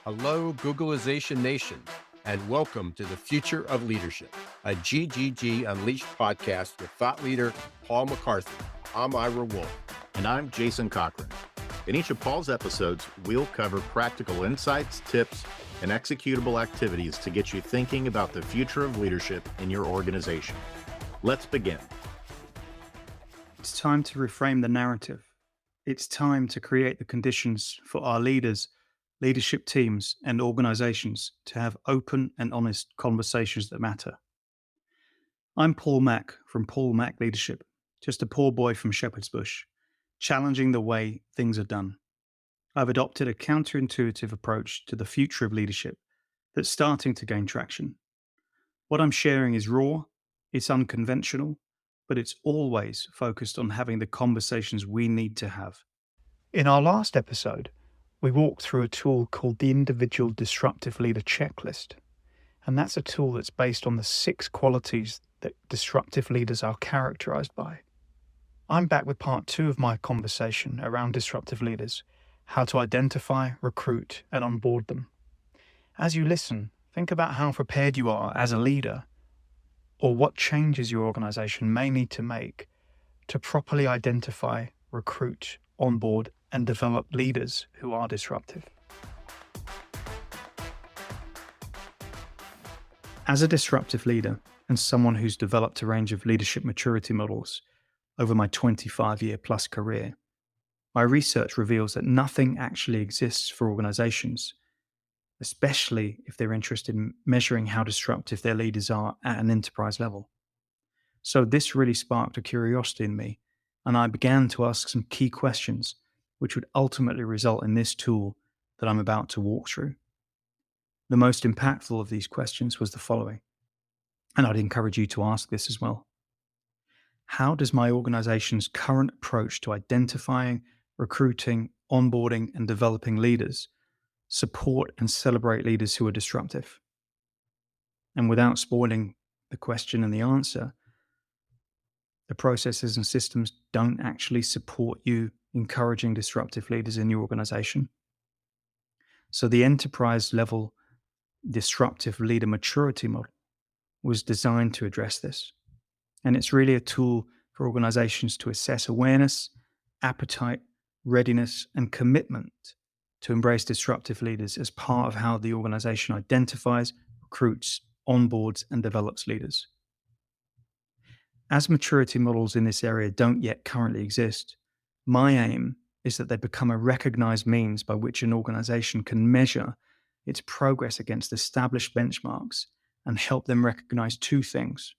Hello, Googleization Nation, and welcome to the Future of Leadership, a GGG Unleashed podcast with thought leader Paul McCarthy. I'm Ira Wolf. And I'm Jason Cochran. In each of Paul's episodes, we'll cover practical insights, tips, and executable activities to get you thinking about the future of leadership in your organization. Let's begin. It's time to reframe the narrative. It's time to create the conditions for our leaders, leadership teams, and organizations to have open and honest conversations that matter. I'm Paul Mack from Paul Mack Leadership, just a poor boy from Shepherd's Bush, challenging the way things are done. I've adopted a counterintuitive approach to the future of leadership that's starting to gain traction. What I'm sharing is raw, it's unconventional, but it's always focused on having the conversations we need to have. In our last episode, we walked through a tool called the Individual Disruptive Leader Checklist, and that's a tool that's based on the 6 qualities that disruptive leaders are characterized by. I'm back with part 2 of my conversation around disruptive leaders, how to identify, recruit, and onboard them. As you listen, think about how prepared you are as a leader, or what changes your organization may need to make to properly identify, recruit, onboard, and develop leaders who are disruptive. As a disruptive leader and someone who's developed a range of leadership maturity models over my 25-year plus career, my research reveals that nothing actually exists for organizations, especially if they're interested in measuring how disruptive their leaders are at an enterprise level. So this really sparked a curiosity in me, and I began to ask some key questions which would ultimately result in this tool that I'm about to walk through. The most impactful of these questions was the following, and I'd encourage you to ask this as well. How does my organization's current approach to identifying, recruiting, onboarding, and developing leaders support and celebrate leaders who are disruptive? And without spoiling the question and the answer, the processes and systems don't actually support you encouraging disruptive leaders in your organization. So the enterprise level disruptive leader maturity model was designed to address this. And it's really a tool for organizations to assess awareness, appetite, readiness, and commitment to embrace disruptive leaders as part of how the organization identifies, recruits, onboards, and develops leaders. As maturity models in this area don't yet currently exist, my aim is that they become a recognized means by which an organization can measure its progress against established benchmarks and help them recognize 2 things.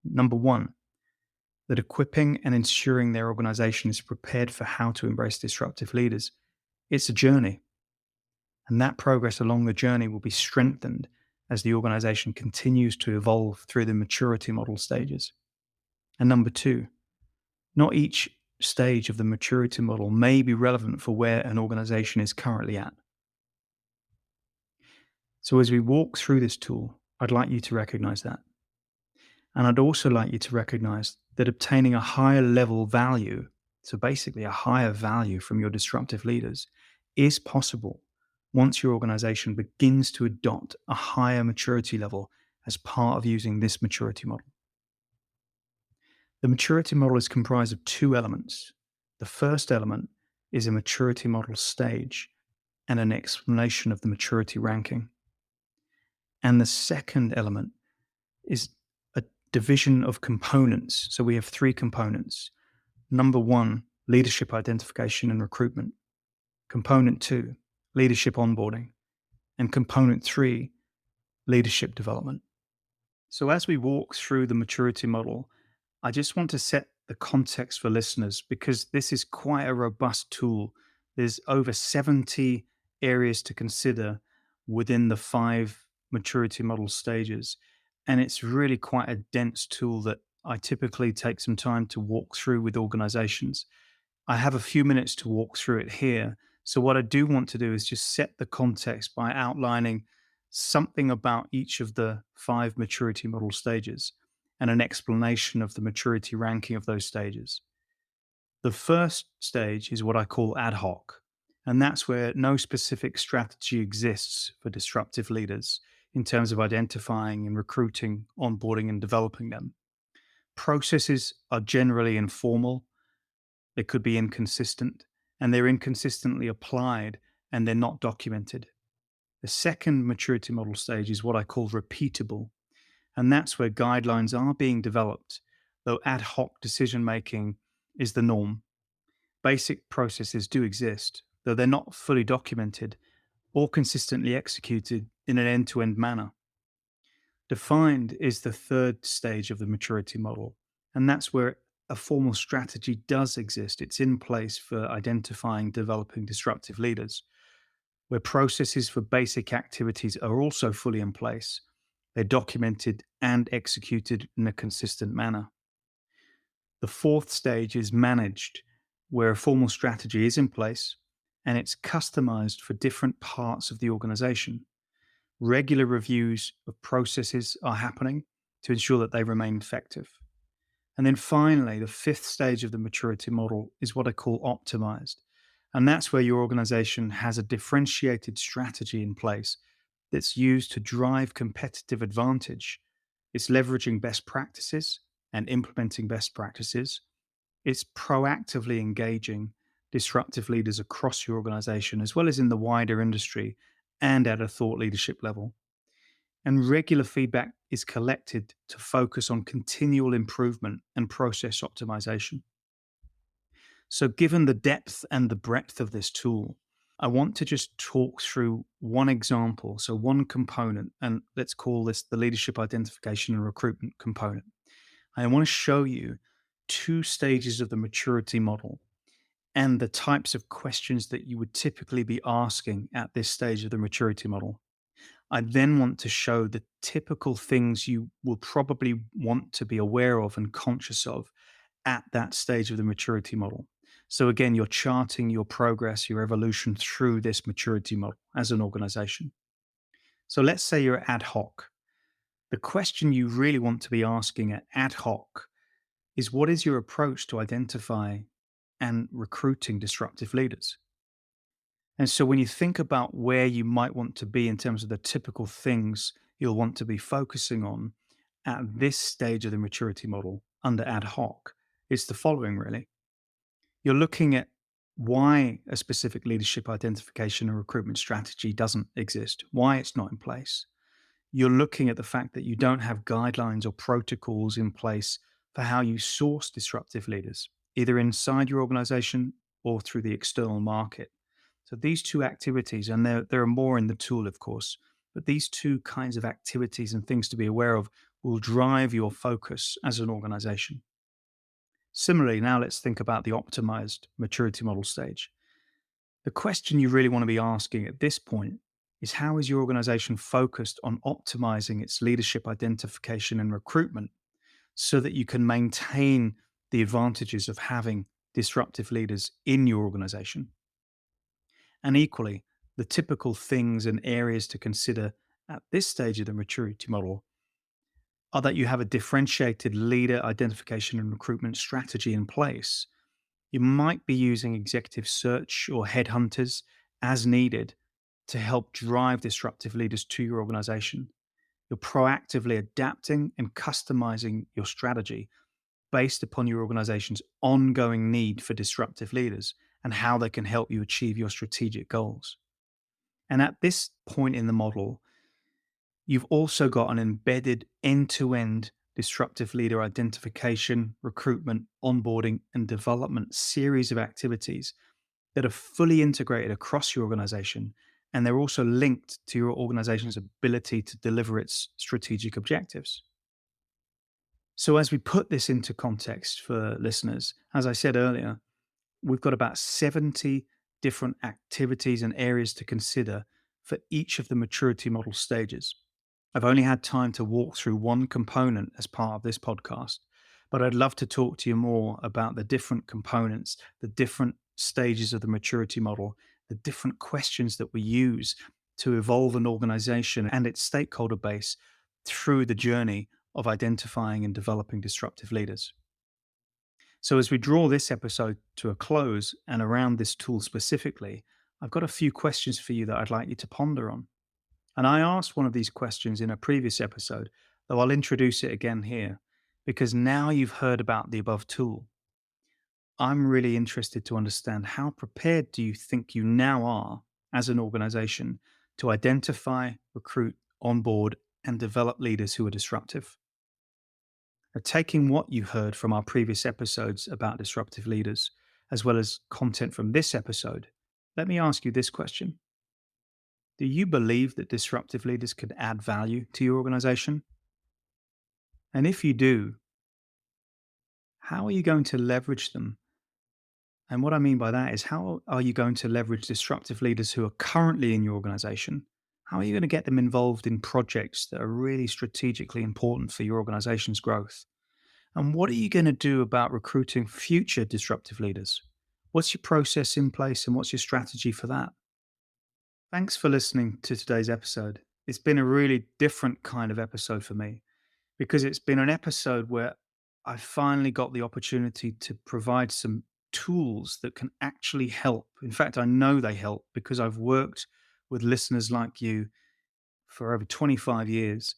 Number 1, that equipping and ensuring their organization is prepared for how to embrace disruptive leaders. It's a journey, and that progress along the journey will be strengthened as the organization continues to evolve through the maturity model stages. And number 2, not each stage of the maturity model may be relevant for where an organization is currently at. So as we walk through this tool, I'd like you to recognize that. And I'd also like you to recognize that obtaining a higher level value, so basically a higher value from your disruptive leaders, is possible once your organization begins to adopt a higher maturity level as part of using this maturity model. The maturity model is comprised of 2 elements. The first element is a maturity model stage and an explanation of the maturity ranking. And the second element is a division of components. So we have 3 components. Number 1, leadership identification and recruitment. Component 2, leadership onboarding. And component 3, leadership development. So as we walk through the maturity model, I just want to set the context for listeners because this is quite a robust tool. There's over 70 areas to consider within the 5 maturity model stages. And it's really quite a dense tool that I typically take some time to walk through with organizations. I have a few minutes to walk through it here. So what I do want to do is just set the context by outlining something about each of the 5 maturity model stages and an explanation of the maturity ranking of those stages. The first stage is what I call ad hoc. And that's where no specific strategy exists for disruptive leaders in terms of identifying and recruiting, onboarding, and developing them. Processes are generally informal, they could be inconsistent, and they're inconsistently applied and they're not documented. The second maturity model stage is what I call repeatable, and that's where guidelines are being developed, though ad hoc decision making is the norm. Basic processes do exist, though they're not fully documented or consistently executed in an end to end manner. Defined is the third stage of the maturity model, and that's where a formal strategy does exist. It's in place for identifying, developing disruptive leaders, where processes for basic activities are also fully in place. They're documented and executed in a consistent manner. The fourth stage is managed, where a formal strategy is in place and it's customized for different parts of the organization. Regular reviews of processes are happening to ensure that they remain effective. And then finally, the fifth stage of the maturity model is what I call optimized. And that's where your organization has a differentiated strategy in place that's used to drive competitive advantage. It's leveraging best practices and implementing best practices. It's proactively engaging disruptive leaders across your organization, as well as in the wider industry and at a thought leadership level. And regular feedback is collected to focus on continual improvement and process optimization. So, given the depth and the breadth of this tool, I want to just talk through one example, so one component, and let's call this the leadership identification and recruitment component. I want to show you two stages of the maturity model and the types of questions that you would typically be asking at this stage of the maturity model. I then want to show the typical things you will probably want to be aware of and conscious of at that stage of the maturity model. So again, you're charting your progress, your evolution through this maturity model as an organization. So let's say you're ad hoc. The question you really want to be asking at ad hoc is, what is your approach to identify and recruiting disruptive leaders? And so when you think about where you might want to be in terms of the typical things you'll want to be focusing on at this stage of the maturity model under ad hoc, it's the following really. You're looking at why a specific leadership identification and recruitment strategy doesn't exist, why it's not in place. You're looking at the fact that you don't have guidelines or protocols in place for how you source disruptive leaders, either inside your organization or through the external market. So these two activities, and there are more in the tool, of course, but these two kinds of activities and things to be aware of will drive your focus as an organization. Similarly, now let's think about the optimized maturity model stage. The question you really want to be asking at this point is, how is your organization focused on optimizing its leadership identification and recruitment so that you can maintain the advantages of having disruptive leaders in your organization? And equally, the typical things and areas to consider at this stage of the maturity model are that you have a differentiated leader identification and recruitment strategy in place. You might be using executive search or headhunters as needed to help drive disruptive leaders to your organization. You're proactively adapting and customizing your strategy based upon your organization's ongoing need for disruptive leaders and how they can help you achieve your strategic goals. And at this point in the model, you've also got an embedded end-to-end disruptive leader identification, recruitment, onboarding, and development series of activities that are fully integrated across your organization. And they're also linked to your organization's ability to deliver its strategic objectives. So as we put this into context for listeners, as I said earlier, we've got about 70 different activities and areas to consider for each of the maturity model stages. I've only had time to walk through one component as part of this podcast, but I'd love to talk to you more about the different components, the different stages of the maturity model, the different questions that we use to evolve an organization and its stakeholder base through the journey of identifying and developing disruptive leaders. So as we draw this episode to a close and around this tool specifically, I've got a few questions for you that I'd like you to ponder on. And I asked one of these questions in a previous episode, though I'll introduce it again here, because now you've heard about the above tool. I'm really interested to understand, how prepared do you think you now are as an organization to identify, recruit, onboard, and develop leaders who are disruptive? Now, taking what you heard from our previous episodes about disruptive leaders, as well as content from this episode, let me ask you this question. Do you believe that disruptive leaders could add value to your organization? And if you do, how are you going to leverage them? And what I mean by that is, how are you going to leverage disruptive leaders who are currently in your organization? How are you going to get them involved in projects that are really strategically important for your organization's growth? And what are you going to do about recruiting future disruptive leaders? What's your process in place, and what's your strategy for that? Thanks for listening to today's episode. It's been a really different kind of episode for me, because it's been an episode where I finally got the opportunity to provide some tools that can actually help. In fact, I know they help because I've worked with listeners like you for over 25 years,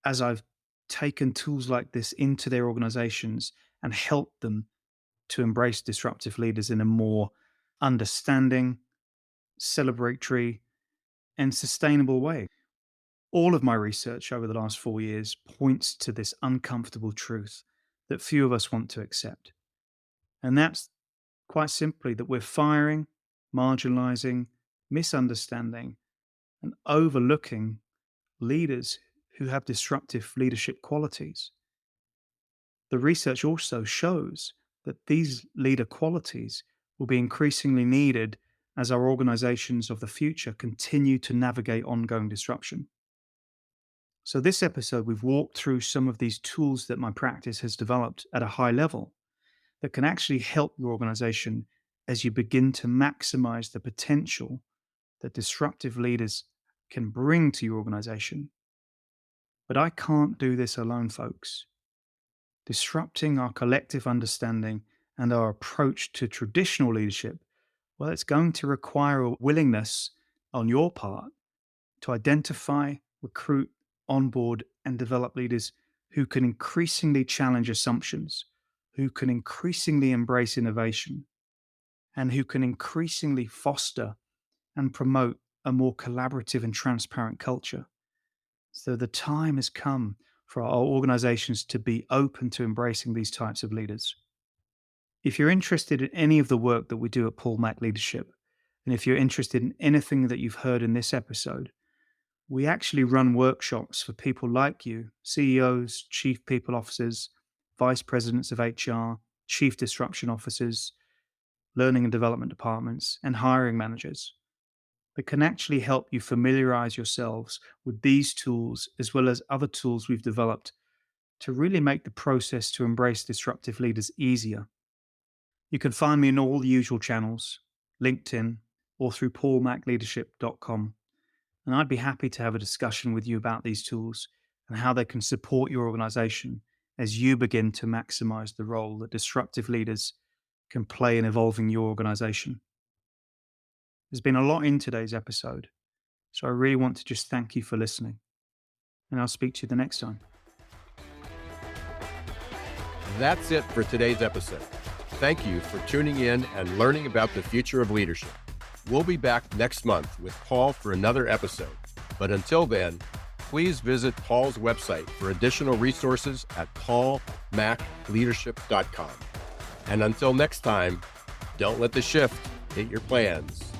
as I've taken tools like this into their organizations and helped them to embrace disruptive leaders in a more understanding, celebratory, and sustainable way. All of my research over the last 4 years points to this uncomfortable truth that few of us want to accept. And that's quite simply that we're firing, marginalizing, misunderstanding, and overlooking leaders who have disruptive leadership qualities. The research also shows that these leader qualities will be increasingly needed as our organizations of the future continue to navigate ongoing disruption. So this episode, we've walked through some of these tools that my practice has developed at a high level that can actually help your organization as you begin to maximize the potential that disruptive leaders can bring to your organization. But I can't do this alone, folks. Disrupting our collective understanding and our approach to traditional leadership, well, it's going to require a willingness on your part to identify, recruit, onboard, and develop leaders who can increasingly challenge assumptions, who can increasingly embrace innovation, and who can increasingly foster and promote a more collaborative and transparent culture. So the time has come for our organizations to be open to embracing these types of leaders. If you're interested in any of the work that we do at Paul Mac Leadership, and if you're interested in anything that you've heard in this episode, we actually run workshops for people like you, CEOs, chief people officers, vice presidents of HR, chief disruption officers, learning and development departments, and hiring managers, that can actually help you familiarize yourselves with these tools, as well as other tools we've developed to really make the process to embrace disruptive leaders easier. You can find me in all the usual channels, LinkedIn, or through paulmacleadership.com. And I'd be happy to have a discussion with you about these tools and how they can support your organization as you begin to maximize the role that disruptive leaders can play in evolving your organization. There's been a lot in today's episode, so I really want to just thank you for listening. And I'll speak to you the next time. That's it for today's episode. Thank you for tuning in and learning about the future of leadership. We'll be back next month with Paul for another episode. But until then, please visit Paul's website for additional resources at paulmacleadership.com. And until next time, don't let the shift hit your plans.